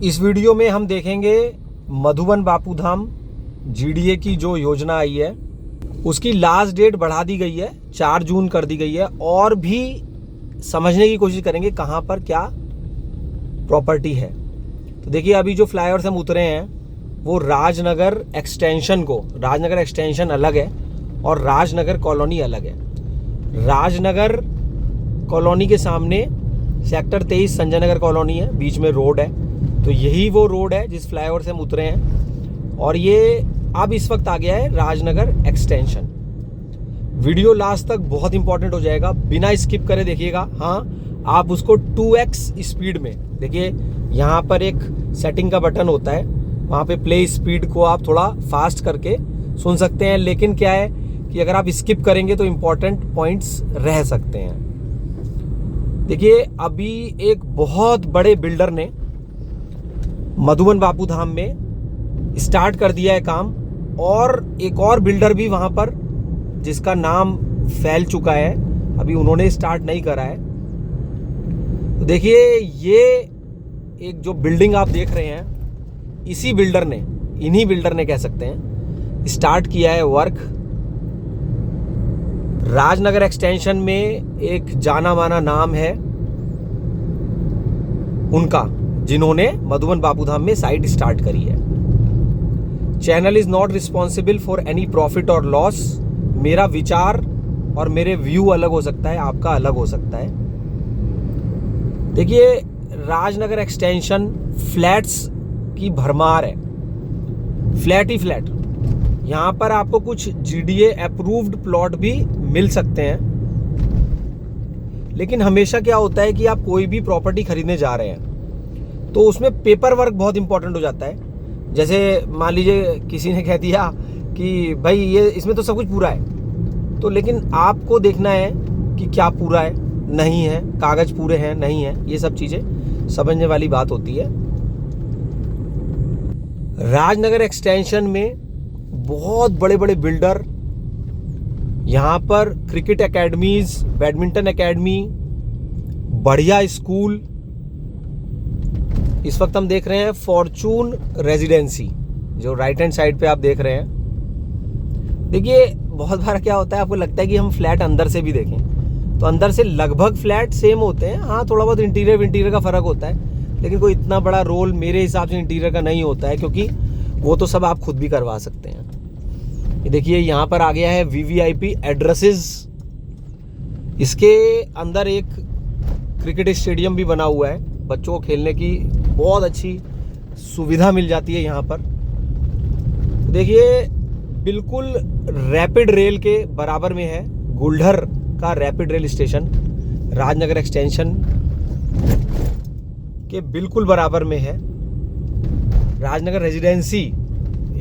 इस वीडियो में हम देखेंगे मधुबन बापू धाम जीडीए की जो योजना आई है उसकी लास्ट डेट बढ़ा दी गई है, 4 जून कर दी गई है। और भी समझने की कोशिश करेंगे कहाँ पर क्या प्रॉपर्टी है। तो देखिए अभी जो फ्लाईओवर से हम उतरे हैं वो राजनगर एक्सटेंशन अलग है और राजनगर कॉलोनी अलग है। राजनगर कॉलोनी के सामने सेक्टर 23 संजय नगर कॉलोनी है, बीच में रोड है। तो यही वो रोड है जिस फ्लाईओवर से हम उतरे हैं और ये अब इस वक्त आ गया है राजनगर एक्सटेंशन। वीडियो लास्ट तक बहुत इंपॉर्टेंट हो जाएगा, बिना स्किप करे देखिएगा। हाँ, आप उसको 2x स्पीड में देखिए, यहाँ पर एक सेटिंग का बटन होता है, वहाँ पे प्ले स्पीड को आप थोड़ा फास्ट करके सुन सकते हैं। लेकिन क्या है कि अगर आप स्किप करेंगे तो इम्पोर्टेंट पॉइंट्स रह सकते हैं। देखिए अभी एक बहुत बड़े बिल्डर ने मधुबन बापू धाम में स्टार्ट कर दिया है काम, और एक और बिल्डर भी वहाँ पर जिसका नाम फैल चुका है, अभी उन्होंने स्टार्ट नहीं करा है। तो देखिए ये एक जो बिल्डिंग आप देख रहे हैं, इन्हीं बिल्डर ने कह सकते हैं स्टार्ट किया है वर्क। राजनगर एक्सटेंशन में एक जाना माना नाम है उनका, जिन्होंने मधुबन बापू धाम में साइट स्टार्ट करी है। Channel is not responsible for any profit और लॉस। मेरा विचार और मेरे व्यू अलग हो सकता है, आपका अलग हो सकता है। देखिए राजनगर एक्सटेंशन फ्लैट्स की भरमार है, फ्लैट ही फ्लैट। यहाँ पर आपको कुछ जीडीए अप्रूव्ड प्लॉट भी मिल सकते हैं। लेकिन हमेशा क्या होता है कि आप कोई भी प्रॉपर्टी खरीदने जा रहे हैं तो उसमें पेपर वर्क बहुत इंपॉर्टेंट हो जाता है। जैसे मान लीजिए किसी ने कह दिया कि भाई ये इसमें तो सब कुछ पूरा है, तो लेकिन आपको देखना है कि क्या पूरा है, नहीं है, कागज पूरे हैं, नहीं है, ये सब चीज़ें समझने वाली बात होती है। राजनगर एक्सटेंशन में बहुत बड़े बड़े बिल्डर, यहाँ पर क्रिकेट एकेडमीज, बैडमिंटन एकेडमी, बढ़िया स्कूल। इस वक्त हम देख रहे हैं फॉर्चून रेजिडेंसी, जो राइट हैंड साइड पे आप देख रहे हैं। देखिए बहुत बार क्या होता है, आपको लगता है कि हम फ्लैट अंदर से भी देखें तो अंदर से लगभग फ्लैट सेम होते हैं। हाँ, थोड़ा बहुत इंटीरियर का फ़र्क होता है, लेकिन कोई इतना बड़ा रोल मेरे हिसाब से इंटीरियर का नहीं होता है, क्योंकि वो तो सब आप खुद भी करवा सकते हैं। ये देखिए यहाँ पर आ गया है वीवीआईपी एड्रेसेस। इसके अंदर एक क्रिकेट स्टेडियम भी बना हुआ है, बच्चों को खेलने की बहुत अच्छी सुविधा मिल जाती है यहाँ पर। देखिए बिल्कुल रैपिड रेल के बराबर में है, गुलढर का rapid rail station Rajnagar extension के बिल्कुल बराबर में है। राजनगर रेजिडेंसी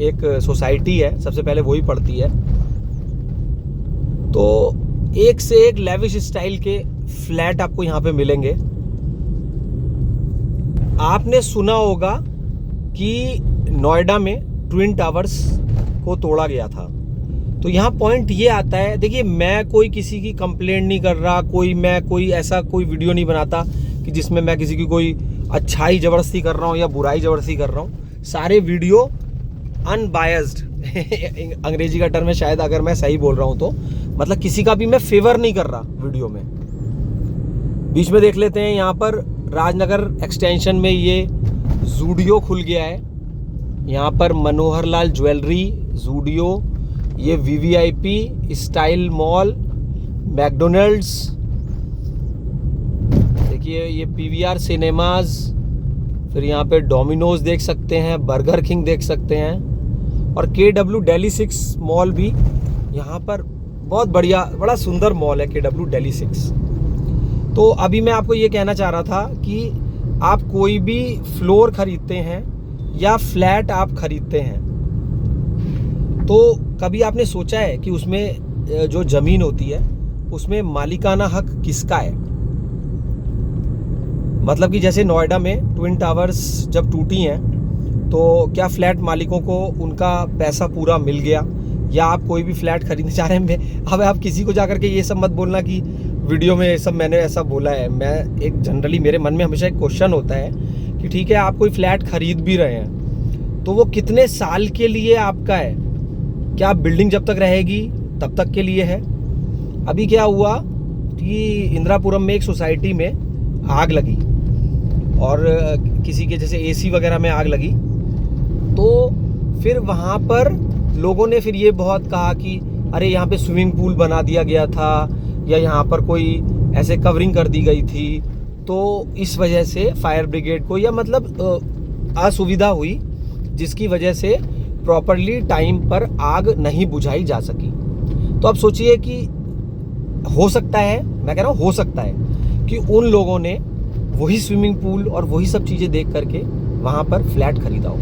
एक सोसाइटी है, सबसे पहले वही पड़ती है। तो एक से एक लेविश स्टाइल के फ्लैट आपको यहाँ पे मिलेंगे। आपने सुना होगा कि नोएडा में ट्विन टावर्स को तोड़ा गया था। तो यहाँ पॉइंट ये आता है, देखिए मैं कोई किसी की कंप्लेंट नहीं कर रहा, मैं कोई ऐसा कोई वीडियो नहीं बनाता कि जिसमें मैं किसी की कोई अच्छाई ज़बरदस्ती कर रहा हूँ या बुराई ज़बरदस्ती कर रहा हूँ। सारे वीडियो अनबायस्ड अंग्रेजी का टर्म है शायद, अगर मैं सही बोल रहा हूँ तो, मतलब किसी का भी मैं फेवर नहीं कर रहा वीडियो में। बीच में देख लेते हैं, यहाँ पर राजनगर एक्सटेंशन में ये जूडियो खुल गया है। यहाँ पर मनोहर लाल ज्वेलरी, जूडियो, ये वीवीआईपी स्टाइल मॉल, मैकडोनल्ड्स, देखिए ये पीवीआर सिनेमाज, फिर यहाँ पे डोमिनोज देख सकते हैं, बर्गर किंग देख सकते हैं, और KW Delhi 6 मॉल भी यहाँ पर बहुत बढ़िया, बड़ा सुंदर मॉल है KW Delhi 6। तो अभी मैं आपको ये कहना चाह रहा था कि आप कोई भी फ्लोर खरीदते हैं या फ्लैट आप खरीदते हैं तो कभी आपने सोचा है कि उसमें जो ज़मीन होती है उसमें मालिकाना हक किसका है। मतलब कि जैसे नोएडा में ट्विन टावर्स जब टूटी हैं तो क्या फ्लैट मालिकों को उनका पैसा पूरा मिल गया, या आप कोई भी फ्लैट खरीदने जा रहे हैं। अब आप किसी को जाकर के ये सब मत बोलना कि वीडियो में सब मैंने ऐसा बोला है। मैं एक जनरली मेरे मन में हमेशा एक क्वेश्चन होता है कि ठीक है आप कोई फ्लैट खरीद भी रहे हैं तो वो कितने साल के लिए आपका है, क्या बिल्डिंग जब तक रहेगी तब तक के लिए है। अभी क्या हुआ कि इंदिरापुरम में एक सोसाइटी में आग लगी और किसी के जैसे एसी वगैरह में आग लगी, तो फिर वहाँ पर लोगों ने फिर ये बहुत कहा कि अरे यहाँ पे स्विमिंग पूल बना दिया गया था या यहाँ पर कोई ऐसे कवरिंग कर दी गई थी, तो इस वजह से फायर ब्रिगेड को या मतलब असुविधा हुई जिसकी वजह से प्रॉपरली टाइम पर आग नहीं बुझाई जा सकी। तो अब सोचिए कि हो सकता है, मैं कह रहा हूँ हो सकता है कि उन लोगों ने वही स्विमिंग पूल और वही सब चीज़ें देख करके वहाँ पर फ्लैट खरीदा हो।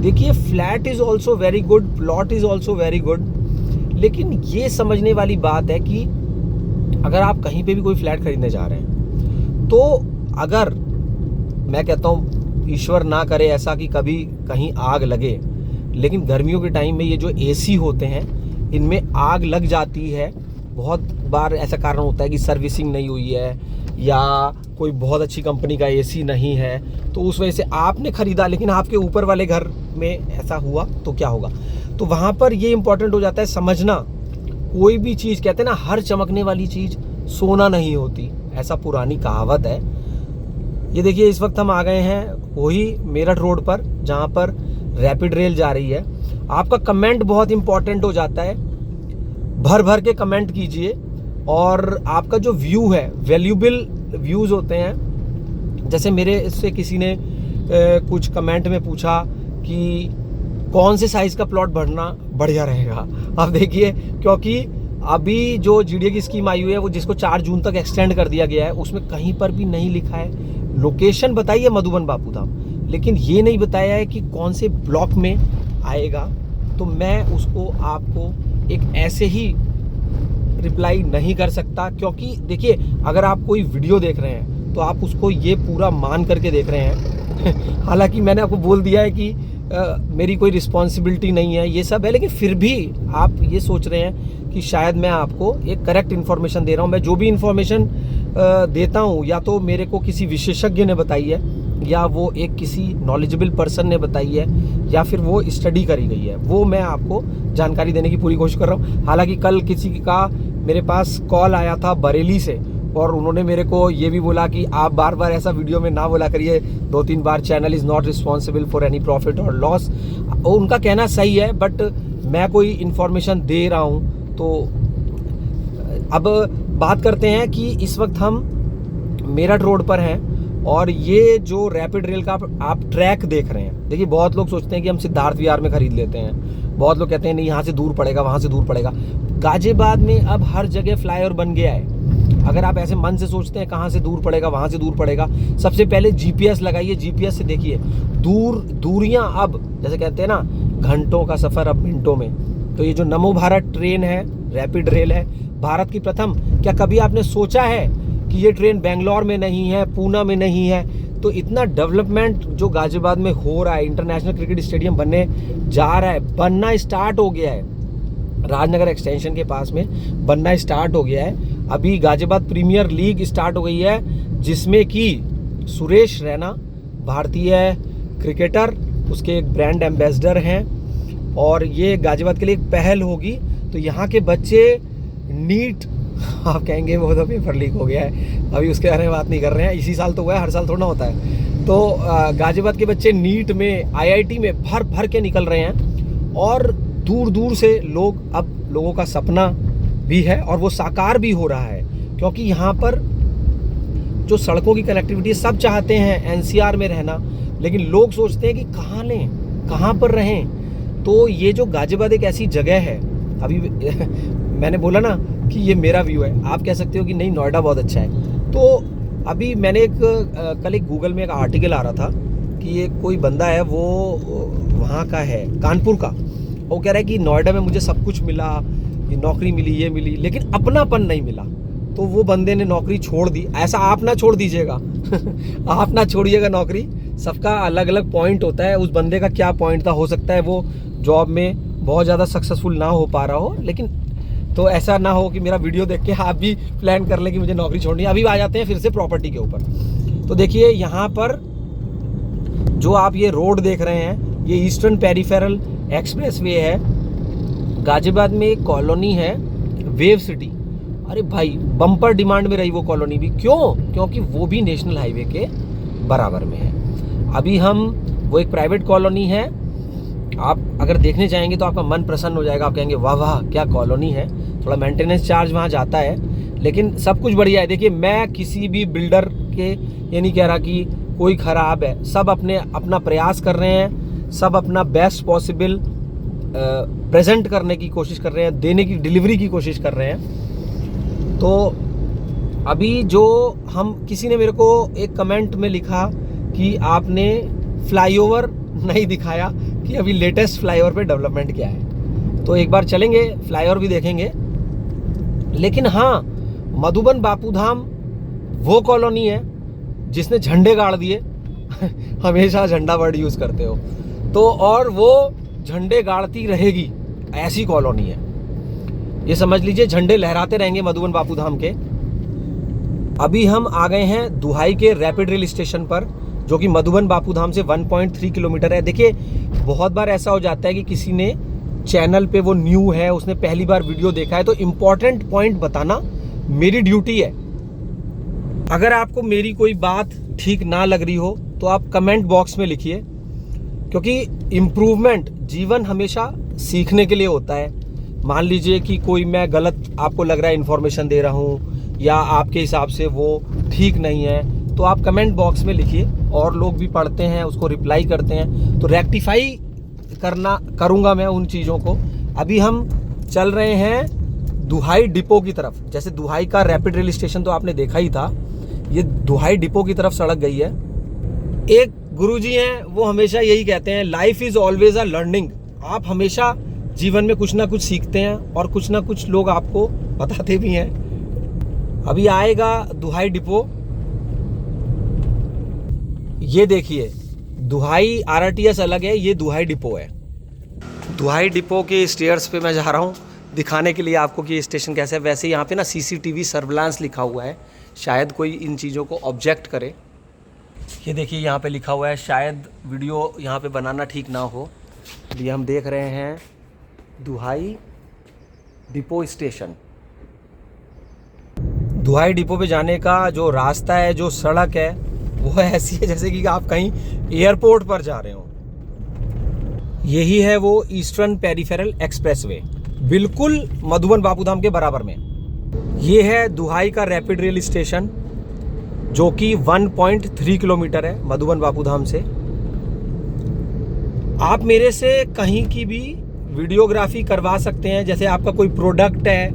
देखिए flat is also very good, plot is also very good, लेकिन ये समझने वाली बात है कि अगर आप कहीं पे भी कोई फ्लैट खरीदने जा रहे हैं तो अगर मैं कहता हूँ ईश्वर ना करे ऐसा कि कभी कहीं आग लगे, लेकिन गर्मियों के टाइम में ये जो एसी होते हैं इनमें आग लग जाती है। बहुत बार ऐसा कारण होता है कि सर्विसिंग नहीं हुई है या कोई बहुत अच्छी कंपनी का एसी नहीं है, तो उस वजह से आपने ख़रीदा लेकिन आपके ऊपर वाले घर में ऐसा हुआ तो क्या होगा। तो वहाँ पर ये इम्पोर्टेंट हो जाता है समझना, कोई भी चीज़ कहते हैं ना हर चमकने वाली चीज़ सोना नहीं होती, ऐसा पुरानी कहावत है। ये देखिए इस वक्त हम आ गए हैं वही मेरठ रोड पर जहाँ पर रैपिड रेल जा रही है। आपका कमेंट बहुत इम्पोर्टेंट हो जाता है, भर भर के कमेंट कीजिए और आपका जो व्यू है वैल्यूबल व्यूज़ होते हैं। जैसे मेरे इससे किसी ने कुछ कमेंट में पूछा कि कौन से साइज़ का प्लॉट बढ़ना बढ़िया रहेगा। अब देखिए क्योंकि अभी जो जीडीए की स्कीम आई हुई है वो जिसको 4 जून तक एक्सटेंड कर दिया गया है, उसमें कहीं पर भी नहीं लिखा है लोकेशन बताई है मधुबन बापू धाम, लेकिन ये नहीं बताया है कि कौन से ब्लॉक में आएगा। तो मैं उसको आपको एक ऐसे ही रिप्लाई नहीं कर सकता, क्योंकि देखिए अगर आप कोई वीडियो देख रहे हैं तो आप उसको ये पूरा मान करके देख रहे हैं हालांकि मैंने आपको बोल दिया है कि मेरी कोई रिस्पॉन्सिबिलिटी नहीं है ये सब है, लेकिन फिर भी आप ये सोच रहे हैं कि शायद मैं आपको एक करेक्ट इन्फॉर्मेशन दे रहा हूँ। मैं जो भी इन्फॉर्मेशन देता हूँ या तो मेरे को किसी विशेषज्ञ ने बताई है या वो एक किसी नॉलेजेबल पर्सन ने बताई है या फिर वो स्टडी करी गई है, वो मैं आपको जानकारी देने की पूरी कोशिश कर रहा हूँ। हालांकि कल किसी का मेरे पास कॉल आया था बरेली से और उन्होंने मेरे को ये भी बोला कि आप बार बार ऐसा वीडियो में ना बोला करिए 2-3 बार, channel is not responsible for any profit और लॉस। उनका कहना सही है, बट मैं कोई इन्फॉर्मेशन दे रहा हूँ। तो अब बात करते हैं कि इस वक्त हम मेरठ रोड पर हैं और ये जो रैपिड रेल का आप ट्रैक देख रहे हैं। देखिए बहुत लोग सोचते हैं कि हम सिद्धार्थ विहार में ख़रीद लेते हैं, बहुत लोग कहते हैं नहीं यहाँ से दूर पड़ेगा वहाँ से दूर पड़ेगा। गाजियाबाद में अब हर जगह फ्लाईओवर बन गया है। अगर आप ऐसे मन से सोचते हैं कहाँ से दूर पड़ेगा वहाँ से दूर पड़ेगा, सबसे पहले जीपीएस लगाइए, जीपीएस से देखिए दूरियां अब जैसे कहते हैं ना घंटों का सफ़र अब मिनटों में। तो ये जो नमो भारत ट्रेन है, रैपिड रेल है, भारत की प्रथम, क्या कभी आपने सोचा है कि ये ट्रेन बेंगलोर में नहीं है, पूना में नहीं है? तो इतना डेवलपमेंट जो गाजियाबाद में हो रहा है, इंटरनेशनल क्रिकेट स्टेडियम बनने जा रहा है, बनना स्टार्ट हो गया है, राजनगर एक्सटेंशन के पास में बनना स्टार्ट हो गया है। अभी गाजियाबाद प्रीमियर लीग स्टार्ट हो गई है जिसमें कि सुरेश रैना भारतीय क्रिकेटर उसके एक ब्रांड एम्बेसडर हैं और ये गाजियाबाद के लिए एक पहल होगी। तो यहाँ के बच्चे नीट, आप कहेंगे वो तो पेपर लीक हो गया है, अभी उसके बारे में बात नहीं कर रहे हैं, इसी साल तो हुआ है, हर साल थोड़ा होता है। तो गाजियाबाद के बच्चे नीट में, आईआईटी में भर भर के निकल रहे हैं और दूर दूर से लोग, अब लोगों का सपना भी है और वो साकार भी हो रहा है, क्योंकि यहाँ पर जो सड़कों की कनेक्टिविटी, सब चाहते हैं एनसीआर में रहना, लेकिन लोग सोचते हैं कि कहाँ लें, कहाँ पर रहें। तो ये जो गाजियाबाद एक ऐसी जगह है, अभी मैंने बोला ना कि ये मेरा व्यू है, आप कह सकते हो कि नहीं नोएडा बहुत अच्छा है। तो अभी मैंने कल एक गूगल में एक आर्टिकल आ रहा था कि ये कोई बंदा है, वो वहाँ का है, कानपुर का, वो कह रहा है कि नोएडा में मुझे सब कुछ मिला, ये नौकरी मिली, ये मिली, लेकिन अपनापन नहीं मिला। तो वो बंदे ने नौकरी छोड़ दी। ऐसा आप ना छोड़ दीजिएगा आप ना छोड़िएगा नौकरी, सबका अलग अलग पॉइंट होता है। उस बंदे का क्या पॉइंट था, हो सकता है वो जॉब में बहुत ज़्यादा सक्सेसफुल ना हो पा रहा हो, लेकिन तो ऐसा ना हो कि मेरा वीडियो देख के आप भी प्लान कर लें कि मुझे नौकरी छोड़नी है। अभी आ जाते हैं फिर से प्रॉपर्टी के ऊपर। तो देखिए यहाँ पर जो आप ये रोड देख रहे हैं ये ईस्टर्न पेरिफेरल एक्सप्रेसवे है। गाजियाबाद में एक कॉलोनी है वेव सिटी, अरे भाई बम्पर डिमांड में रही वो कॉलोनी भी। क्यों? क्योंकि वो भी नेशनल हाईवे के बराबर में है। अभी हम वो एक प्राइवेट कॉलोनी है, आप अगर देखने जाएंगे तो आपका मन प्रसन्न हो जाएगा। आप कहेंगे वाह वाह क्या कॉलोनी है। थोड़ा मेंटेनेंस चार्ज वहाँ जाता है लेकिन सब कुछ बढ़िया है। देखिए मैं किसी भी बिल्डर के ये नहीं कह रहा कि कोई ख़राब है, सब अपना प्रयास कर रहे हैं, सब अपना बेस्ट पॉसिबल प्रेजेंट करने की कोशिश कर रहे हैं, देने की डिलीवरी की कोशिश कर रहे हैं। तो अभी जो हम किसी ने मेरे को एक कमेंट में लिखा कि आपने फ्लाईओवर नहीं दिखाया कि अभी लेटेस्ट फ्लाईओवर पे डेवलपमेंट क्या है। तो एक बार चलेंगे फ्लाईओवर भी देखेंगे। लेकिन हाँ, मधुबन बापूधाम वो कॉलोनी है जिसने झंडे गाड़ दिए हमेशा झंडा वर्ड यूज़ करते हो तो, और वो झंडे गाड़ती रहेगी, ऐसी कॉलोनी है। ये समझ लीजिए झंडे लहराते रहेंगे मधुबन बापूधाम के। अभी हम आ गए हैं दुहाई के रैपिड रेल स्टेशन पर, जो कि मधुबन बापूधाम से 1.3 किलोमीटर है। देखिए बहुत बार ऐसा हो जाता है कि किसी ने चैनल पे वो न्यू है, उसने पहली बार वीडियो देखा है, तो इम्पोर्टेंट पॉइंट बताना मेरी ड्यूटी है। अगर आपको मेरी कोई बात ठीक ना लग रही हो तो आप कमेंट बॉक्स में लिखिए, क्योंकि इम्प्रूवमेंट जीवन हमेशा सीखने के लिए होता है। मान लीजिए कि कोई मैं गलत आपको लग रहा है इन्फॉर्मेशन दे रहा हूँ या आपके हिसाब से वो ठीक नहीं है, तो आप कमेंट बॉक्स में लिखिए, और लोग भी पढ़ते हैं, उसको रिप्लाई करते हैं, तो रेक्टिफाई करूँगा मैं उन चीज़ों को। अभी हम चल रहे हैं दुहाई डिपो की तरफ। जैसे दुहाई का रैपिड रेल स्टेशन तो आपने देखा ही था, ये दुहाई डिपो की तरफ सड़क गई है। एक गुरुजी हैं, वो हमेशा यही कहते हैं, life is always a learning. आप हमेशा जीवन में कुछ ना कुछ सीखते हैं और कुछ ना कुछ लोग आपको बताते भी हैं। अभी आएगा दुहाई डिपो। ये देखिए दुहाई आरटीएस अलग है, ये दुहाई डिपो है। दुहाई डिपो के स्टेयर्स पे मैं जा रहा हूँ दिखाने के लिए आपको कि ये स्टेशन कैसे है। वैसे यहाँ पे ना CCTV सर्विलांस लिखा हुआ है, शायद कोई इन चीज़ों को ऑब्जेक्ट करे। ये देखिए यहाँ पे लिखा हुआ है, शायद वीडियो यहाँ पे बनाना ठीक ना हो। ये हम देख रहे हैं दुहाई डिपो स्टेशन। दुहाई डिपो पे जाने का जो रास्ता है, जो सड़क है, वो ऐसी है जैसे कि आप कहीं एयरपोर्ट पर जा रहे हो। यही है वो ईस्टर्न पेरिफेरल एक्सप्रेसवे, बिल्कुल मधुबन बापूधाम के बराबर में। ये है दुहाई का रैपिड रेल स्टेशन, जो कि 1.3 किलोमीटर है मधुबन बापूधाम से। आप मेरे से कहीं की भी वीडियोग्राफी करवा सकते हैं। जैसे आपका कोई प्रोडक्ट है,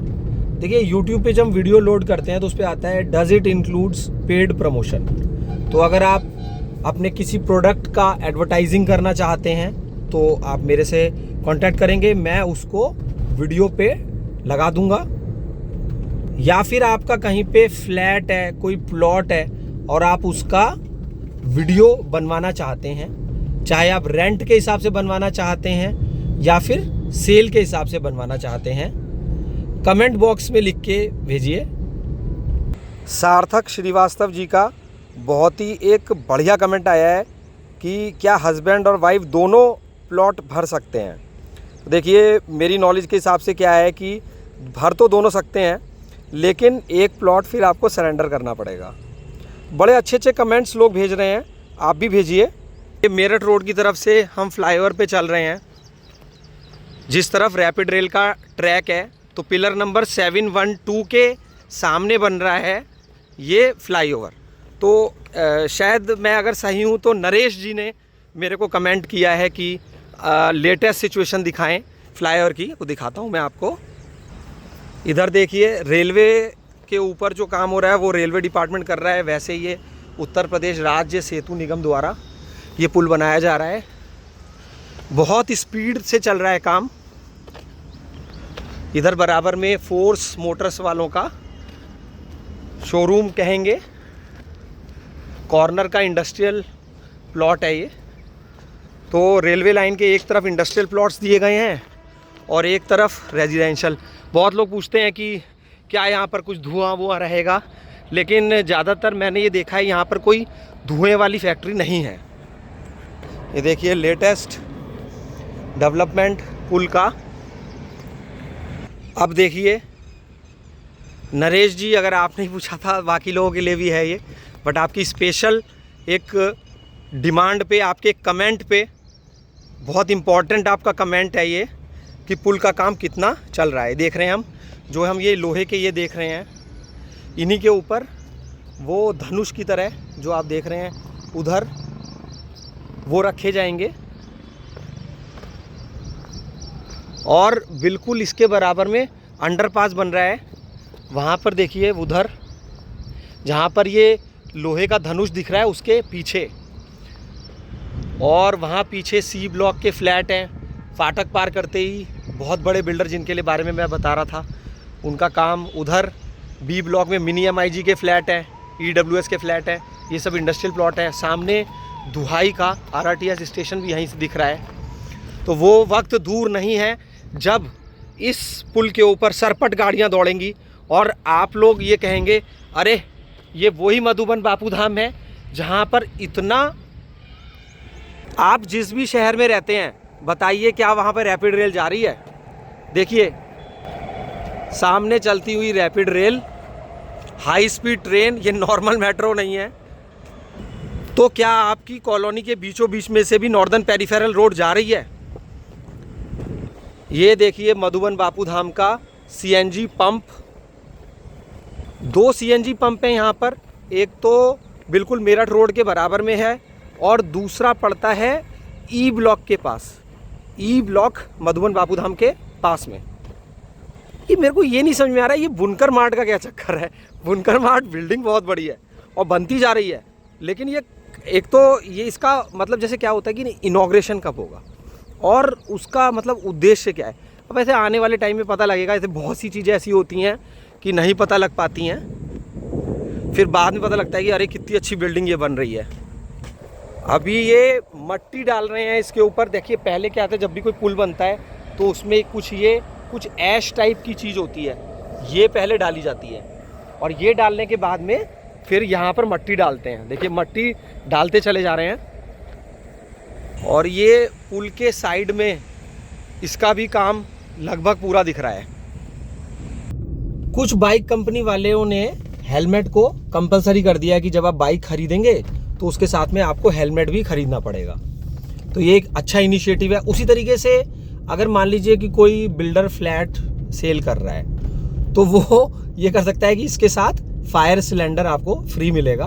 देखिए यूट्यूब पे जब हम वीडियो लोड करते हैं तो उस पर आता है does it includes paid promotion. तो अगर आप अपने किसी प्रोडक्ट का एडवर्टाइजिंग करना चाहते हैं तो आप मेरे से कांटेक्ट करेंगे, मैं उसको वीडियो पे लगा दूंगा। या फिर आपका कहीं पे फ्लैट है, कोई प्लॉट है और आप उसका वीडियो बनवाना चाहते हैं, चाहे आप रेंट के हिसाब से बनवाना चाहते हैं या फिर सेल के हिसाब से बनवाना चाहते हैं, कमेंट बॉक्स में लिख के भेजिए। सार्थक श्रीवास्तव जी का बहुत ही एक बढ़िया कमेंट आया है कि क्या हस्बैंड और वाइफ दोनों प्लॉट भर सकते हैं। तो देखिए मेरी नॉलेज के हिसाब से क्या है कि भर तो दोनों सकते हैं, लेकिन एक प्लॉट फिर आपको सरेंडर करना पड़ेगा। बड़े अच्छे अच्छे कमेंट्स लोग भेज रहे हैं, आप भी भेजिए। ये मेरठ रोड की तरफ से हम फ्लाईओवर पे चल रहे हैं, जिस तरफ रैपिड रेल का ट्रैक है। तो पिलर नंबर 712 के सामने बन रहा है ये फ्लाईओवर। तो शायद मैं अगर सही हूँ तो नरेश जी ने मेरे को कमेंट किया है कि लेटेस्ट सिचुएशन दिखाएं फ्लाईओवर की। वो दिखाता हूँ मैं आपको। इधर देखिए रेलवे के ऊपर जो काम हो रहा है वो रेलवे डिपार्टमेंट कर रहा है। वैसे ये उत्तर प्रदेश राज्य सेतु निगम द्वारा ये पुल बनाया जा रहा है। बहुत स्पीड से चल रहा है काम। इधर बराबर में फोर्स मोटर्स वालों का शोरूम कहेंगे, कॉर्नर का इंडस्ट्रियल प्लॉट है ये। तो रेलवे लाइन के एक तरफ इंडस्ट्रियल प्लॉट्स दिए गए हैं और एक तरफ रेजिडेंशियल। बहुत लोग पूछते हैं कि क्या यहाँ पर कुछ धुआं वुआं रहेगा, लेकिन ज़्यादातर मैंने ये देखा है यहाँ पर कोई धुएं वाली फैक्ट्री नहीं है। ये देखिए लेटेस्ट डेवलपमेंट पुल का। अब देखिए नरेश जी, अगर आपने पूछा था, बाकी लोगों के लिए भी है ये, बट आपकी स्पेशल एक डिमांड पे, आपके कमेंट पे, बहुत इम्पॉर्टेंट आपका कमेंट है ये कि पुल का काम कितना चल रहा है। देख रहे हैं हम ये लोहे के ये देख रहे हैं, इन्हीं के ऊपर वो धनुष की तरह जो आप देख रहे हैं उधर, वो रखे जाएंगे और बिल्कुल इसके बराबर में अंडरपास बन रहा है। वहाँ पर देखिए उधर जहाँ पर ये लोहे का धनुष दिख रहा है उसके पीछे, और वहाँ पीछे सी ब्लॉक के फ्लैट हैं। फाटक पार करते ही बहुत बड़े बिल्डर जिनके लिए बारे में मैं बता रहा था उनका काम, उधर बी ब्लॉक में मिनी MIG के फ्लैट हैं, EWS के फ्लैट हैं, ये सब इंडस्ट्रियल प्लॉट है। सामने दुहाई का RRTS स्टेशन भी यहीं से दिख रहा है। तो वो वक्त दूर नहीं है जब इस पुल के ऊपर सरपट गाड़ियां दौड़ेंगी और आप लोग ये कहेंगे, अरे ये वही मधुबन बापू धाम है जहां पर इतना। आप जिस भी शहर में रहते हैं बताइए, क्या वहां पर रैपिड रेल जा रही है? देखिए सामने चलती हुई rapid rail, high speed train, ये नॉर्मल मेट्रो नहीं है। तो क्या आपकी कॉलोनी के बीचों बीच में से भी नॉर्दर्न पेरिफेरल रोड जा रही है? ये देखिए मधुबन बापू धाम का CNG पंप, 2 CNG पंप हैं यहाँ पर। एक तो बिल्कुल मेरठ रोड के बराबर में है और दूसरा पड़ता है E ब्लॉक के पास, E ब्लॉक मधुबन बापू धाम के पास में। ये मेरे को ये नहीं समझ में आ रहा है, ये बुनकर मार्ट का क्या चक्कर है? बुनकर मार्ट बिल्डिंग बहुत बड़ी है और बनती जा रही है, लेकिन ये एक तो ये इसका मतलब जैसे क्या होता है कि इनॉग्रेशन कब होगा और उसका मतलब उद्देश्य क्या है। अब ऐसे आने वाले टाइम में पता लगेगा। ऐसे बहुत सी चीज़ें ऐसी होती हैं कि नहीं पता लग पाती हैं, फिर बाद में पता लगता है कि अरे कितनी अच्छी बिल्डिंग ये बन रही है। अभी ये मट्टी डाल रहे हैं इसके ऊपर। देखिए पहले क्या था, जब भी कोई पुल बनता है तो उसमें कुछ ऐश टाइप की चीज़ होती है, ये पहले डाली जाती है और ये डालने के बाद में फिर यहाँ पर मट्टी डालते हैं। देखिए मट्टी डालते चले जा रहे हैं और ये पुल के साइड में इसका भी काम लगभग पूरा दिख रहा है। कुछ बाइक कंपनी वालों ने हेलमेट को कंपलसरी कर दिया है कि जब आप बाइक खरीदेंगे तो उसके साथ में आपको हेलमेट भी खरीदना पड़ेगा। तो ये एक अच्छा इनिशिएटिव है। उसी तरीके से अगर मान लीजिए कि कोई बिल्डर फ्लैट सेल कर रहा है तो वो ये कर सकता है कि इसके साथ फायर सिलेंडर आपको फ्री मिलेगा।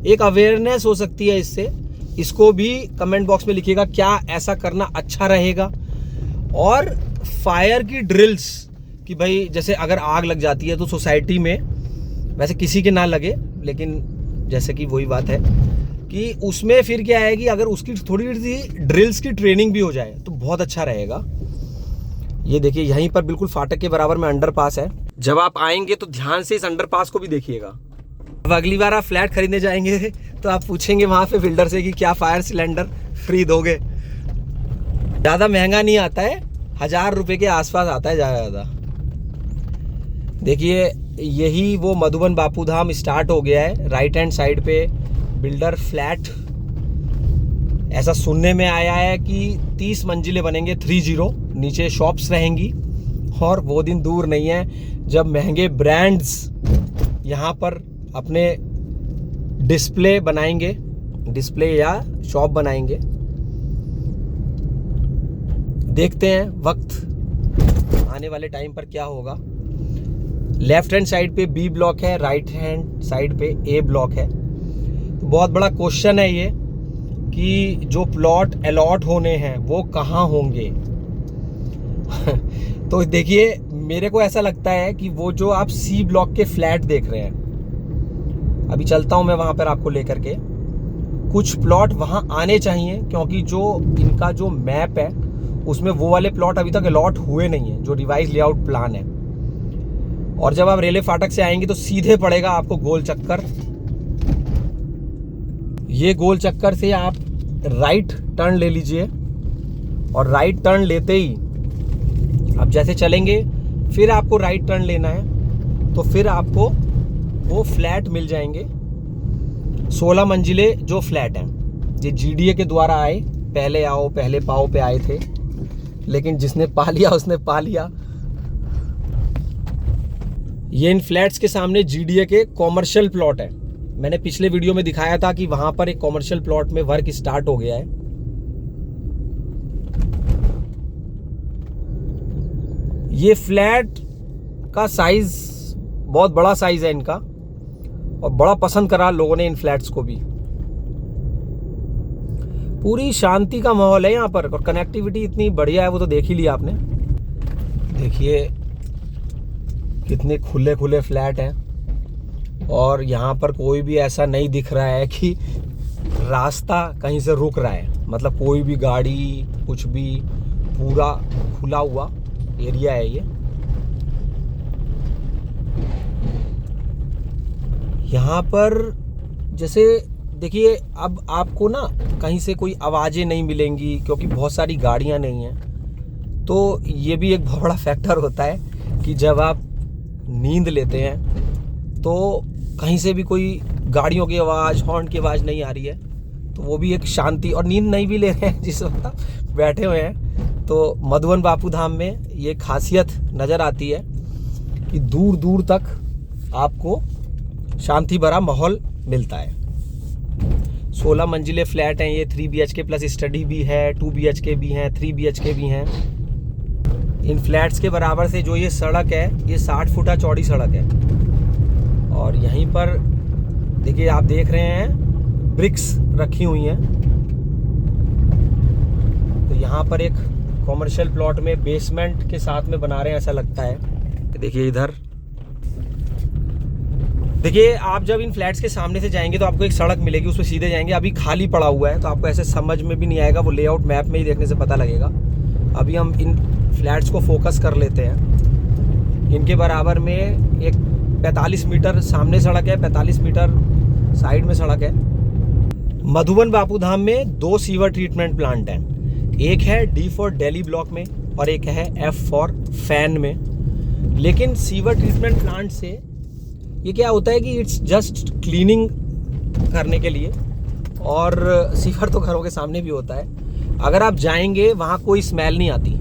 एक अवेयरनेस हो सकती है इससे। इसको भी कमेंट बॉक्स में लिखिएगा क्या ऐसा करना अच्छा रहेगा। और फायर की ड्रिल्स कि भाई जैसे अगर आग लग जाती है तो सोसाइटी में, वैसे किसी के ना लगे, लेकिन जैसे कि वही बात है कि उसमें फिर क्या है कि अगर उसकी थोड़ी सी ड्रिल्स की ट्रेनिंग भी हो जाए तो बहुत अच्छा रहेगा। ये देखिए यहीं पर बिल्कुल फाटक के बराबर में अंडरपास है। जब आप आएंगे तो ध्यान से इस अंडरपास को भी देखिएगा। अब अगली बार आप फ्लैट खरीदने जाएंगे तो आप पूछेंगे वहां पे बिल्डर से कि क्या फायर सिलेंडर फ्री दोगे। ज़्यादा महंगा नहीं आता है, 1000 रुपये के आसपास आता है ज़्यादा। देखिए यही वो मधुबन बापू धाम स्टार्ट हो गया है। राइट हैंड साइड पे बिल्डर फ्लैट, ऐसा सुनने में आया है कि 30 मंजिलें बनेंगे, 30, नीचे शॉप्स रहेंगी। और वो दिन दूर नहीं है जब महंगे ब्रांड्स यहाँ पर अपने डिस्प्ले बनाएंगे, डिस्प्ले या शॉप बनाएंगे। देखते हैं वक्त आने वाले टाइम पर क्या होगा। लेफ्ट हैंड साइड पे बी ब्लॉक है, राइट हैंड साइड पे ए ब्लॉक है। तो बहुत बड़ा क्वेश्चन है ये कि जो प्लॉट अलॉट होने हैं वो कहाँ होंगे। तो देखिए मेरे को ऐसा लगता है कि वो जो आप सी ब्लॉक के फ्लैट देख रहे हैं, अभी चलता हूं मैं वहां पर आपको लेकर के। कुछ प्लॉट वहां आने चाहिए क्योंकि जो इनका जो मैप है उसमें वो वाले प्लॉट अभी तक अलॉट हुए नहीं है, जो रिवाइज लेआउट प्लान है। और जब आप रेलवे फाटक से आएंगे तो सीधे पड़ेगा आपको गोल चक्कर। ये गोल चक्कर से आप राइट टर्न ले लीजिए और राइट टर्न लेते ही आप जैसे चलेंगे फिर आपको राइट टर्न लेना है तो फिर आपको वो फ्लैट मिल जाएंगे। 16 मंजिले जो फ्लैट हैं, ये GDA के द्वारा आए पहले आओ पहले पाओ पे आए थे, लेकिन जिसने पा लिया उसने पा लिया। ये इन फ्लैट्स के सामने GDA के कॉमर्शियल प्लॉट है। मैंने पिछले वीडियो में दिखाया था कि वहां पर एक कॉमर्शियल प्लॉट में वर्क स्टार्ट हो गया है। ये फ्लैट का साइज बहुत बड़ा साइज है इनका, और बड़ा पसंद करा लोगों ने इन फ्लैट्स को भी। पूरी शांति का माहौल है यहाँ पर, और कनेक्टिविटी इतनी बढ़िया है, वो तो देख ही लिया आपने। देखिए कितने खुले खुले फ्लैट हैं, और यहाँ पर कोई भी ऐसा नहीं दिख रहा है कि रास्ता कहीं से रुक रहा है, मतलब कोई भी गाड़ी कुछ भी, पूरा खुला हुआ एरिया है ये। यहाँ पर जैसे देखिए, अब आपको ना कहीं से कोई आवाज़ें नहीं मिलेंगी क्योंकि बहुत सारी गाड़ियाँ नहीं हैं। तो ये भी एक बहुत बड़ा फैक्टर होता है कि जब आप नींद लेते हैं तो कहीं से भी कोई गाड़ियों की आवाज़, हॉर्न की आवाज़ नहीं आ रही है, तो वो भी एक शांति। और नींद नहीं भी ले रहे हैं जिस वक्त बैठे हुए हैं, तो मधुबन बापू धाम में ये खासियत नज़र आती है कि दूर दूर तक आपको शांति भरा माहौल मिलता है। 16 मंजिले फ्लैट हैं ये, 3 BHK प्लस स्टडी भी है, 2 BHK भी हैं, 3 BHK भी हैं। इन फ्लैट्स के बराबर से जो ये सड़क है, ये 60 फुटा चौड़ी सड़क है। और यहीं पर देखिए, आप देख रहे हैं ब्रिक्स रखी हुई हैं। तो यहाँ पर एक कॉमर्शियल प्लॉट में बेसमेंट के साथ में बना रहे हैं, ऐसा लगता है। देखिए इधर देखिए, आप जब इन फ्लैट्स के सामने से जाएंगे तो आपको एक सड़क मिलेगी, उस पर सीधे जाएंगे। अभी खाली पड़ा हुआ है तो आपको ऐसे समझ में भी नहीं आएगा, वो लेआउट मैप में ही देखने से पता लगेगा। अभी हम इन फ्लैट्स को फोकस कर लेते हैं। इनके बराबर में एक 45 मीटर सामने सड़क है, 45 मीटर साइड में सड़क है। मधुबन बापू धाम में 2 सीवर ट्रीटमेंट प्लांट हैं। एक है D फॉर दिल्ली ब्लॉक में और एक है F फॉर फैन में। लेकिन सीवर ट्रीटमेंट प्लांट से ये क्या होता है कि इट्स जस्ट क्लीनिंग करने के लिए, और सीवर तो घरों के सामने भी होता है। अगर आप जाएंगे वहाँ कोई स्मेल नहीं आती।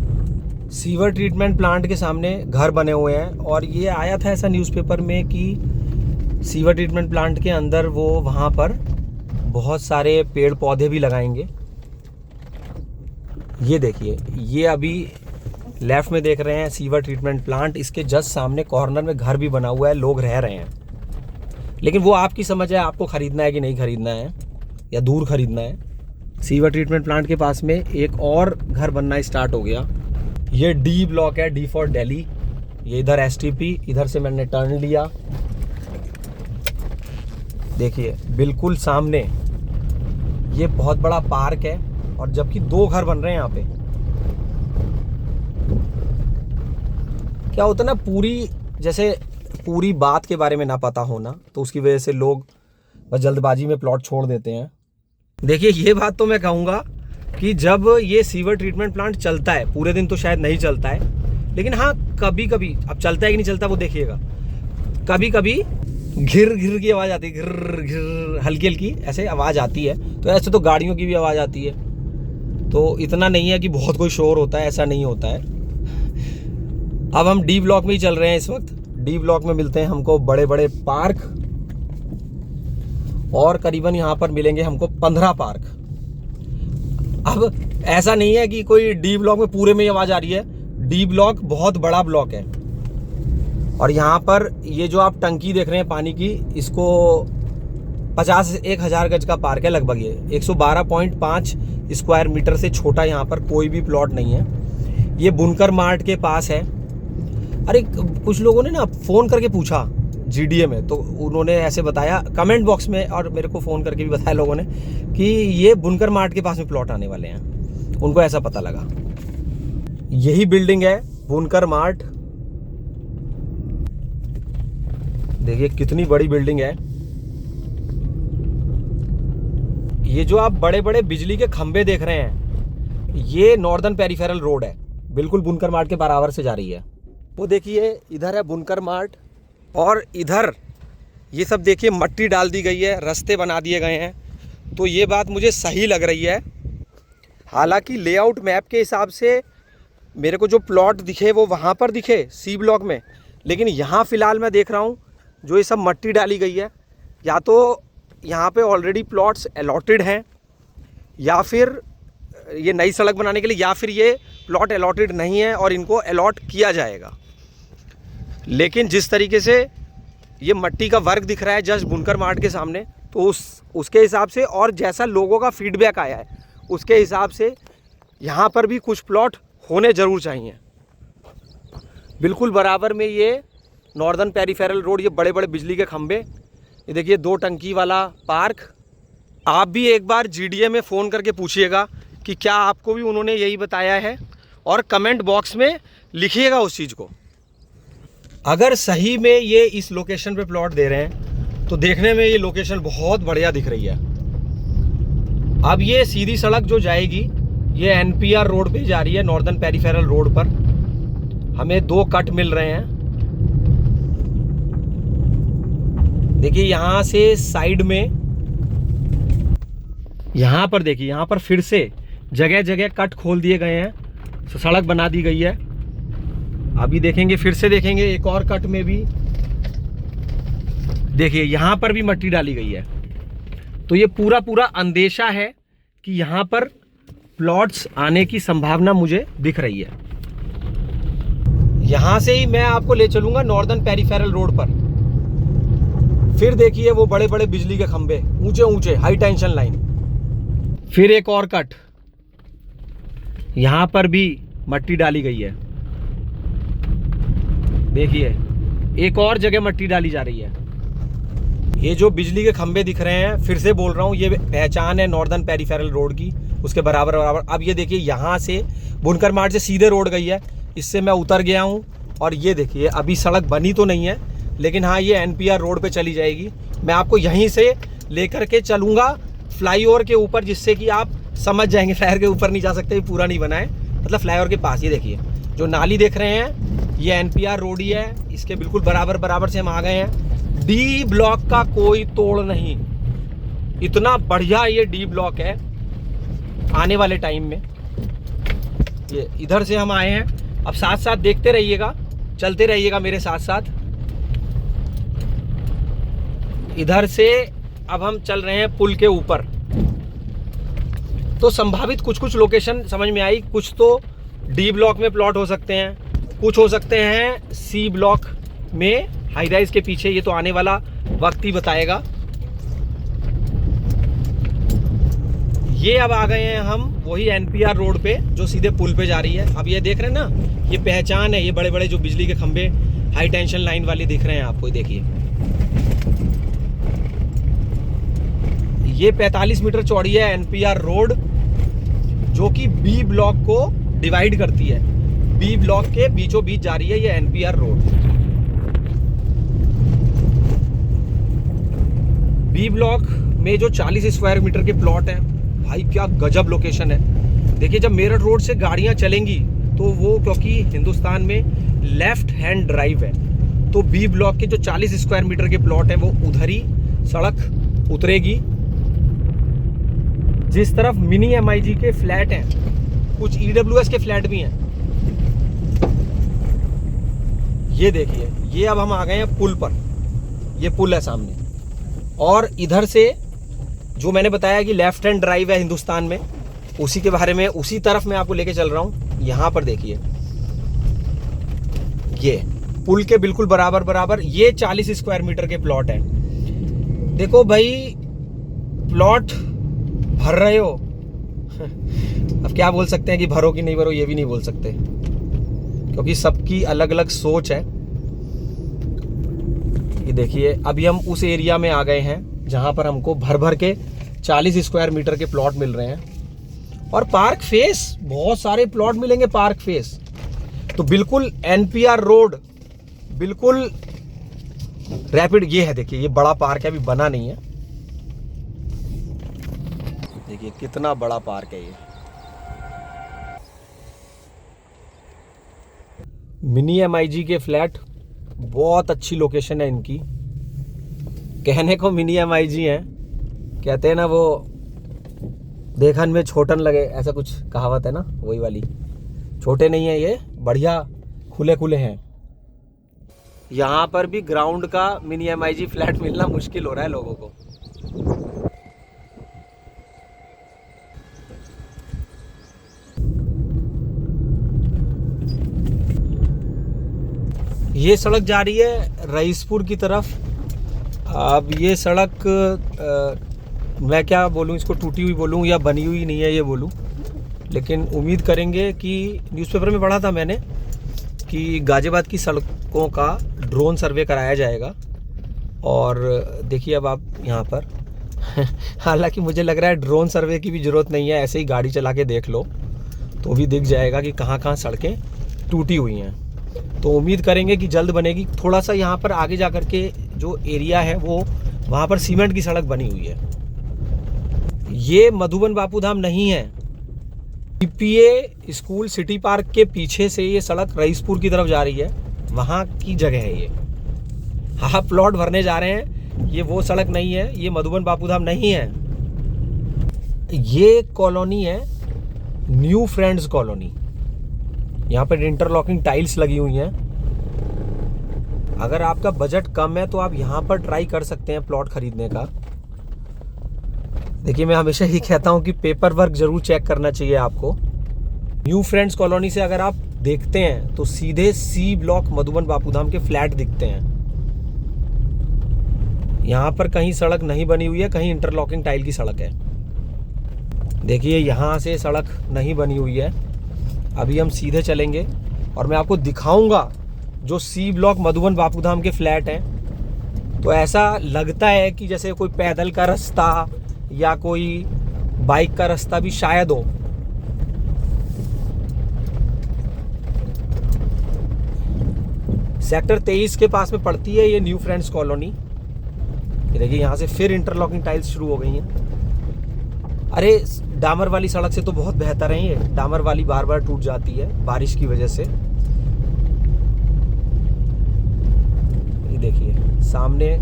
सीवर ट्रीटमेंट प्लांट के सामने घर बने हुए हैं, और ये आया था ऐसा न्यूज़पेपर में कि सीवर ट्रीटमेंट प्लांट के अंदर वो वहाँ पर बहुत सारे पेड़ पौधे भी लगाएंगे। ये देखिए, ये अभी लेफ्ट में देख रहे हैं सीवर ट्रीटमेंट प्लांट, इसके जस्ट सामने कॉर्नर में घर भी बना हुआ है, लोग रह रहे हैं। लेकिन वो आपकी समझ है, आपको ख़रीदना है कि नहीं ख़रीदना है, या दूर ख़रीदना है। सीवर ट्रीटमेंट प्लांट के पास में एक और घर बनना स्टार्ट हो गया। ये D ब्लॉक है, D फॉर दिल्ली। ये इधर STP, इधर से मैंने टर्न लिया। देखिए बिल्कुल सामने ये बहुत बड़ा पार्क है, और जबकि 2 घर बन रहे हैं यहाँ पे। क्या होता है ना, पूरी बात के बारे में ना पता होना, तो उसकी वजह से लोग बस जल्दबाजी में प्लॉट छोड़ देते हैं। देखिए ये बात तो मैं कहूँगा कि जब ये सीवर ट्रीटमेंट प्लांट चलता है, पूरे दिन तो शायद नहीं चलता है, लेकिन हाँ कभी कभी, अब चलता है कि नहीं चलता वो देखिएगा, कभी कभी घिर घिर की आवाज़ आती है, घिर घिर हल्की हल्की ऐसे आवाज़ आती है। तो ऐसे तो गाड़ियों की भी आवाज़ आती है, तो इतना नहीं है कि बहुत कोई शोर होता है, ऐसा नहीं होता है। अब हम D ब्लॉक में ही चल रहे हैं इस वक्त। D ब्लॉक में मिलते हैं हमको बड़े बड़े पार्क, और करीबन यहाँ पर मिलेंगे हमको 15 पार्क। अब ऐसा नहीं है कि कोई D ब्लॉक में पूरे में आवाज़ आ रही है। D ब्लॉक बहुत बड़ा ब्लॉक है, और यहाँ पर ये जो आप टंकी देख रहे हैं पानी की, इसको 50 से 1000 गज का पार्क है लगभग। ये 112.5 स्क्वायर मीटर से छोटा यहाँ पर कोई भी प्लॉट नहीं है। ये बुनकर मार्ट के पास है। अरे कुछ लोगों ने ना फ़ोन करके पूछा GDA में, तो उन्होंने ऐसे बताया कमेंट बॉक्स में, और मेरे को फ़ोन करके भी बताया लोगों ने कि ये बुनकर मार्ट के पास में प्लॉट आने वाले हैं। उनको ऐसा पता लगा। यही बिल्डिंग है बुनकर मार्ट। देखिए कितनी बड़ी बिल्डिंग है। ये जो आप बड़े बड़े बिजली के खंभे देख रहे हैं, ये नॉर्दर्न पेरिफेरल रोड है, बिल्कुल बुनकर मार्ट के बराबर से जा रही है। वो देखिए इधर है बुनकर मार्ट, और इधर ये सब देखिए मट्टी डाल दी गई है, रास्ते बना दिए गए हैं। तो ये बात मुझे सही लग रही है। हालांकि लेआउट मैप के हिसाब से मेरे को जो प्लॉट दिखे वो वहाँ पर दिखे सी ब्लॉक में, लेकिन यहाँ फ़िलहाल मैं देख रहा हूँ जो ये सब मट्टी डाली गई है, या तो यहाँ पे ऑलरेडी प्लॉट्स अलॉटेड हैं, या फिर ये नई सड़क बनाने के लिए, या फिर ये प्लॉट अलॉटेड नहीं है और इनको अलॉट किया जाएगा। लेकिन जिस तरीके से ये मट्टी का वर्क दिख रहा है जस्ट बुनकर मार्ट के सामने, तो उसके हिसाब से और जैसा लोगों का फीडबैक आया है उसके हिसाब से यहाँ पर भी कुछ प्लॉट होने ज़रूर चाहिए। बिल्कुल बराबर में ये नॉर्दर्न पेरिफेरल रोड, ये बड़े बड़े बिजली के खंभे, ये देखिए 2 टंकी वाला पार्क। आप भी एक बार जीडीए में फ़ोन करके पूछिएगा कि क्या आपको भी उन्होंने यही बताया है, और कमेंट बॉक्स में लिखिएगा उस चीज़ को। अगर सही में ये इस लोकेशन पे प्लॉट दे रहे हैं तो देखने में ये लोकेशन बहुत बढ़िया दिख रही है। अब ये सीधी सड़क जो जाएगी ये एनपीआर रोड पे जा रही है, नॉर्दर्न पेरिफेरल रोड पर। हमें 2 कट मिल रहे हैं। देखिए यहाँ से साइड में, यहाँ पर देखिए, यहाँ पर फिर से जगह जगह कट खोल दिए गए हैं, सड़क बना दी गई है। अभी देखेंगे, फिर से देखेंगे एक और कट में भी देखिए यहाँ पर भी मट्टी डाली गई है। तो ये पूरा पूरा अंदेशा है कि यहाँ पर प्लॉट्स आने की संभावना मुझे दिख रही है। यहाँ से ही मैं आपको ले चलूंगा नॉर्दर्न पेरिफेरल रोड पर। फिर देखिए वो बड़े बड़े बिजली के खंभे, ऊंचे ऊंचे हाई टेंशन लाइन। फिर एक और कट, यहाँ पर भी मट्टी डाली गई है। देखिए एक और जगह मट्टी डाली जा रही है। ये जो बिजली के खंभे दिख रहे हैं, फिर से बोल रहा हूँ, ये पहचान है नॉर्दर्न पेरिफेरल रोड की, उसके बराबर बराबर। अब ये देखिए यहाँ से बुनकर मार्ट से सीधे रोड गई है, इससे मैं उतर गया हूँ। और ये देखिए अभी सड़क बनी तो नहीं है, लेकिन हाँ ये एनपीआर रोड पे चली जाएगी। मैं आपको यहीं से लेकर के चलूँगा फ्लाईओवर के ऊपर, जिससे कि आप समझ जाएंगे। फ्लाईओवर के ऊपर नहीं जा सकते, पूरा नहीं बना है, मतलब फ्लाईओवर के पास। ये देखिए जो नाली देख रहे हैं ये एनपीआर रोड ही है, इसके बिल्कुल बराबर बराबर से हम आ गए हैं। डी ब्लॉक का कोई तोड़ नहीं, इतना बढ़िया ये डी ब्लॉक है आने वाले टाइम में। ये इधर से हम आए हैं, अब साथ साथ देखते रहिएगा, चलते रहिएगा मेरे साथ साथ। इधर से अब हम चल रहे हैं पुल के ऊपर। तो संभावित कुछ कुछ लोकेशन समझ में आई। कुछ तो डी ब्लॉक में प्लॉट हो सकते हैं, कुछ हो सकते हैं सी ब्लॉक में हाई राइज के पीछे। ये तो आने वाला वक्त ही बताएगा। ये अब आ गए हैं हम वही एनपीआर रोड पे जो सीधे पुल पे जा रही है। अब ये देख रहे हैं ना, ये पहचान है, ये बड़े बड़े जो बिजली के खंभे हाई टेंशन लाइन वाले दिख रहे हैं आपको। देखिए ये 45 मीटर चौड़ी है एनपीआर रोड, जो कि बी ब्लॉक को डिवाइड करती है। बी ब्लॉक के बीचों बीच जा रही है ये एनपीआर रोड। बी ब्लॉक में जो 40 स्क्वायर मीटर के प्लॉट हैं, भाई क्या गजब लोकेशन है। देखिए जब मेरठ रोड से गाड़ियां चलेंगी तो वो, क्योंकि हिंदुस्तान में लेफ्ट हैंड ड्राइव है, तो बी ब्लॉक के जो 40 स्क्वायर मीटर के प्लॉट हैं वो उधर ही सड़क उतरेगी। जिस तरफ मिनी एमआईजी के फ्लैट हैं, कुछ ईडब्ल्यूएस के फ्लैट भी हैं। ये देखिए ये अब हम आ गए हैं पुल पर, ये पुल है सामने। और इधर से जो मैंने बताया कि लेफ्ट हैंड ड्राइव है हिंदुस्तान में, उसी के बारे में, उसी तरफ मैं आपको लेके चल रहा हूं। यहां पर देखिए ये पुल के बिल्कुल बराबर बराबर ये 40 स्क्वायर मीटर के प्लॉट है। देखो भाई प्लॉट भर रहे हो अब क्या बोल सकते हैं कि भरो कि नहीं भरो, ये भी नहीं बोल सकते, क्योंकि सबकी अलग अलग सोच है। ये देखिए अभी हम उस एरिया में आ गए हैं जहां पर हमको भर भर के 40 स्क्वायर मीटर के प्लॉट मिल रहे हैं। और पार्क फेस बहुत सारे प्लॉट मिलेंगे पार्क फेस। तो बिल्कुल एनपीआर रोड बिल्कुल रैपिड। ये है देखिए, ये बड़ा पार्क है, अभी बना नहीं है। देखिए कितना बड़ा पार्क है ये। मिनी एमआईजी के फ्लैट, बहुत अच्छी लोकेशन है इनकी। कहने को मिनी एमआईजी है, कहते हैं ना वो देखन में छोटन लगे, ऐसा कुछ कहावत है ना, वही वाली। छोटे नहीं है ये, बढ़िया खुले खुले हैं। यहाँ पर भी ग्राउंड का मिनी MIG फ्लैट मिलना मुश्किल हो रहा है लोगों को। ये सड़क जा रही है रईसपुर की तरफ। अब ये सड़क मैं क्या बोलूँ इसको, टूटी हुई बोलूँ या बनी हुई नहीं है ये बोलूँ, लेकिन उम्मीद करेंगे कि न्यूज़पेपर में पढ़ा था मैंने कि गाजियाबाद की सड़कों का ड्रोन सर्वे कराया जाएगा। और देखिए अब आप यहाँ पर हालांकि मुझे लग रहा है ड्रोन सर्वे की भी ज़रूरत नहीं है, ऐसे ही गाड़ी चला के देख लो तो भी दिख जाएगा कि कहाँ कहाँ सड़कें टूटी हुई हैं। तो उम्मीद करेंगे कि जल्द बनेगी। थोड़ा सा यहाँ पर आगे जा कर के जो एरिया है वो वहाँ पर सीमेंट की सड़क बनी हुई है। ये मधुबन बापू धाम नहीं है, PPA स्कूल सिटी पार्क के पीछे से ये सड़क रईसपुर की तरफ जा रही है, वहाँ की जगह है ये। हाँ, प्लॉट भरने जा रहे हैं, ये वो सड़क नहीं है, ये मधुबन बापू धाम नहीं है। ये कॉलोनी है न्यू फ्रेंड्स कॉलोनी। यहाँ पर इंटरलॉकिंग टाइल्स लगी हुई हैं। अगर आपका बजट कम है तो आप यहाँ पर ट्राई कर सकते हैं प्लॉट खरीदने का। देखिए मैं हमेशा ही कहता हूँ कि पेपर वर्क जरूर चेक करना चाहिए आपको। न्यू फ्रेंड्स कॉलोनी से अगर आप देखते हैं तो सीधे C ब्लॉक मधुबन बापू धाम के फ्लैट दिखते हैं। यहाँ पर कहीं सड़क नहीं बनी हुई है, कहीं इंटरलॉकिंग टाइल की सड़क है। देखिए यहाँ से सड़क नहीं बनी हुई है। अभी हम सीधे चलेंगे और मैं आपको दिखाऊंगा जो C ब्लॉक मधुबन बापू धाम के फ्लैट हैं। तो ऐसा लगता है कि जैसे कोई पैदल का रास्ता या कोई बाइक का रास्ता भी शायद हो। सेक्टर 23 के पास में पड़ती है ये न्यू फ्रेंड्स कॉलोनी। देखिए यहाँ से फिर इंटरलॉकिंग टाइल्स शुरू हो गई हैं। अरे डामर वाली सड़क से तो बहुत बेहतर है ये, डामर वाली बार बार टूट जाती है बारिश की वजह से। ये देखिए सामने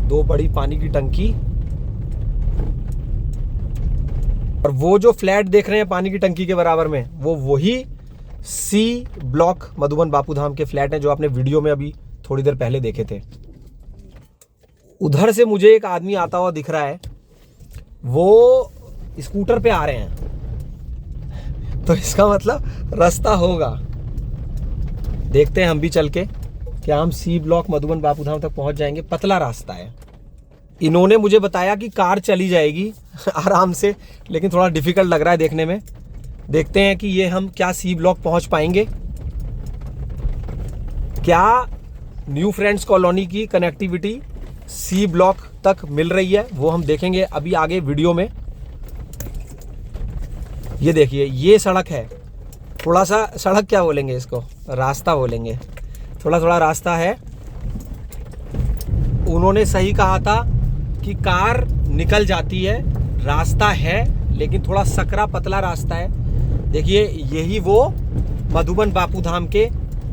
2 बड़ी पानी की टंकी, और वो जो फ्लैट देख रहे हैं पानी की टंकी के बराबर में, वो वही C ब्लॉक मधुबन बापू धाम के फ्लैट हैं जो आपने वीडियो में अभी थोड़ी देर पहले देखे थे। उधर से मुझे एक आदमी आता हुआ दिख रहा है, वो स्कूटर पे आ रहे हैं, तो इसका मतलब रास्ता होगा। देखते हैं हम भी चल के क्या हम C ब्लॉक मधुबन बापू धाम तक पहुंच जाएंगे। पतला रास्ता है। इन्होंने मुझे बताया कि कार चली जाएगी आराम से, लेकिन थोड़ा डिफिकल्ट लग रहा है देखने में। देखते हैं कि ये हम क्या C ब्लॉक पहुंच पाएंगे, क्या न्यू फ्रेंड्स कॉलोनी की कनेक्टिविटी C ब्लॉक तक मिल रही है, वो हम देखेंगे अभी आगे वीडियो में। ये देखिए ये सड़क है, थोड़ा सा सड़क क्या बोलेंगे इसको, रास्ता बोलेंगे, थोड़ा थोड़ा रास्ता है। उन्होंने सही कहा था कि कार निकल जाती है, रास्ता है लेकिन थोड़ा सकरा पतला रास्ता है। देखिए यही वो मधुबन बापू धाम के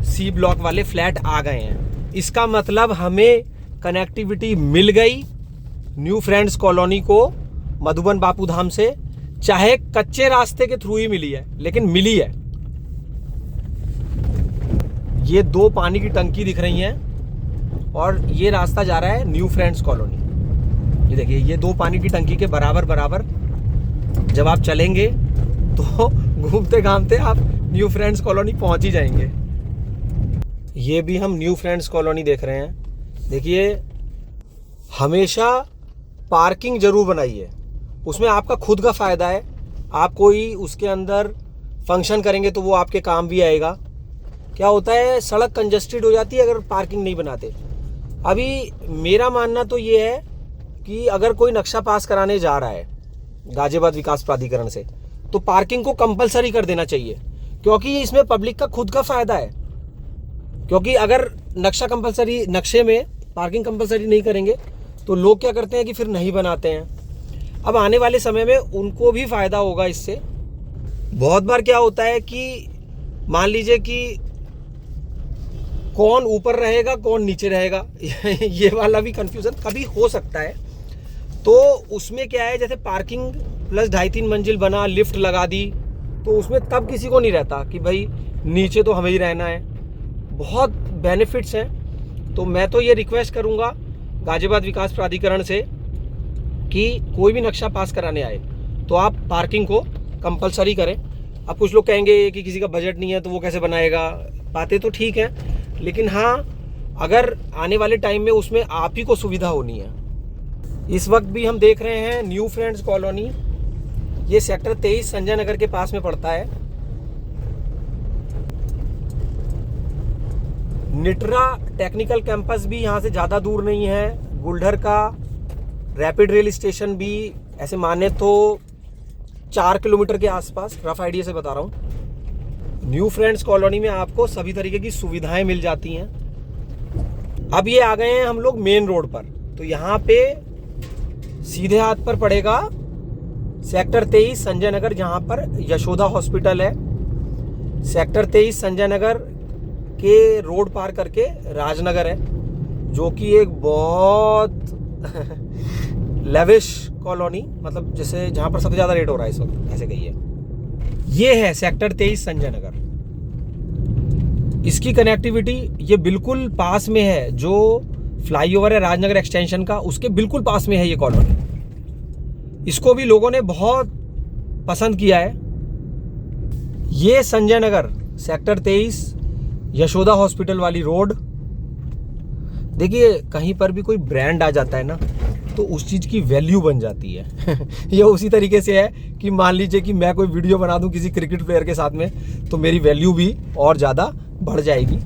C ब्लॉक वाले फ्लैट आ गए हैं। इसका मतलब हमें कनेक्टिविटी मिल गई न्यू फ्रेंड्स कॉलोनी को मधुबन बापू धाम से, चाहे कच्चे रास्ते के थ्रू ही मिली है, लेकिन मिली है। ये 2 पानी की टंकी दिख रही हैं और ये रास्ता जा रहा है न्यू फ्रेंड्स कॉलोनी। ये देखिए ये 2 पानी की टंकी के बराबर बराबर जब आप चलेंगे तो घूमते घामते आप न्यू फ्रेंड्स कॉलोनी पहुंच ही जाएंगे। ये भी हम न्यू फ्रेंड्स कॉलोनी देख रहे हैं। देखिए हमेशा पार्किंग जरूर बनाइए, उसमें आपका खुद का फ़ायदा है। आप कोई उसके अंदर फंक्शन करेंगे तो वो आपके काम भी आएगा। क्या होता है सड़क कंजस्टेड हो जाती है अगर पार्किंग नहीं बनाते। अभी मेरा मानना तो ये है कि अगर कोई नक्शा पास कराने जा रहा है गाजियाबाद विकास प्राधिकरण से, तो पार्किंग को कंपलसरी कर देना चाहिए, क्योंकि इसमें पब्लिक का खुद का फ़ायदा है। क्योंकि अगर नक्शे में पार्किंग कंपलसरी नहीं करेंगे तो लोग क्या करते हैं कि फिर नहीं बनाते हैं। अब आने वाले समय में उनको भी फ़ायदा होगा इससे। बहुत बार क्या होता है कि मान लीजिए कि कौन ऊपर रहेगा कौन नीचे रहेगा ये वाला भी कंफ्यूजन कभी हो सकता है। तो उसमें क्या है, जैसे पार्किंग प्लस 2.5-3 मंजिल बना, लिफ्ट लगा दी, तो उसमें तब किसी को नहीं रहता कि भाई नीचे तो हमें ही रहना है। बहुत बेनिफिट्स हैं। तो मैं तो ये रिक्वेस्ट करूँगा गाजियाबाद विकास प्राधिकरण से कि कोई भी नक्शा पास कराने आए तो आप पार्किंग को कंपलसरी करें। अब कुछ लोग कहेंगे कि किसी का बजट नहीं है तो वो कैसे बनाएगा, बातें तो ठीक है, लेकिन हाँ अगर आने वाले टाइम में उसमें आप ही को सुविधा होनी है। इस वक्त भी हम देख रहे हैं न्यू फ्रेंड्स कॉलोनी, ये सेक्टर 23 संजय नगर के पास में पड़ता है। निटरा टेक्निकल कैंपस भी यहाँ से ज़्यादा दूर नहीं है। गुलढर का रैपिड रेल स्टेशन भी ऐसे माने तो 4 किलोमीटर के आसपास, रफ आइडिया से बता रहा हूँ। न्यू फ्रेंड्स कॉलोनी में आपको सभी तरीके की सुविधाएं मिल जाती हैं। अब ये आ गए हैं हम लोग मेन रोड पर, तो यहाँ पे सीधे हाथ पर पड़ेगा सेक्टर 23 संजय नगर, जहाँ पर यशोदा हॉस्पिटल है। सेक्टर 23 संजय नगर के रोड पार करके राजनगर है, जो कि एक बहुत लेविश कॉलोनी, मतलब जैसे जहाँ पर सबसे ज़्यादा रेट हो रहा है इस वक्त, ऐसे कहिए। ये है सेक्टर 23 संजय नगर। इसकी कनेक्टिविटी ये बिल्कुल पास में है, जो फ्लाईओवर है राजनगर एक्सटेंशन का, उसके बिल्कुल पास में है ये कॉलोनी। इसको भी लोगों ने बहुत पसंद किया है। ये संजय नगर सेक्टर 23 यशोदा हॉस्पिटल वाली रोड। देखिए कहीं पर भी कोई ब्रांड आ जाता है ना, तो उस चीज़ की वैल्यू बन जाती है। ये उसी तरीके से है कि मान लीजिए कि मैं कोई वीडियो बना दूं किसी क्रिकेट प्लेयर के साथ में, तो मेरी वैल्यू भी और ज़्यादा बढ़ जाएगी।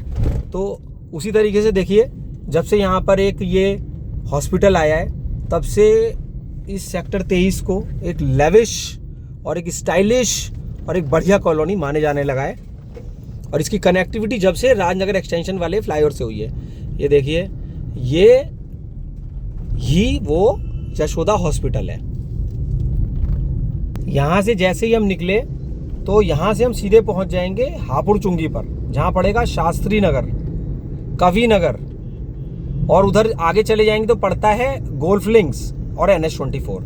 तो उसी तरीके से देखिए, जब से यहाँ पर एक ये हॉस्पिटल आया है, तब से इस सेक्टर 23 को एक लेविश और एक स्टाइलिश और एक बढ़िया कॉलोनी माने जाने लगा है। और इसकी कनेक्टिविटी जब से राजनगर एक्सटेंशन वाले फ्लाईओवर से हुई है, ये देखिए, ये ही वो यशोदा हॉस्पिटल है। यहाँ से जैसे ही हम निकले तो यहाँ से हम सीधे पहुँच जाएंगे हापुड़ चुंगी पर, जहाँ पड़ेगा शास्त्री नगर, कवि नगर, और उधर आगे चले जाएंगे तो पड़ता है गोल्फ लिंक्स और NH24।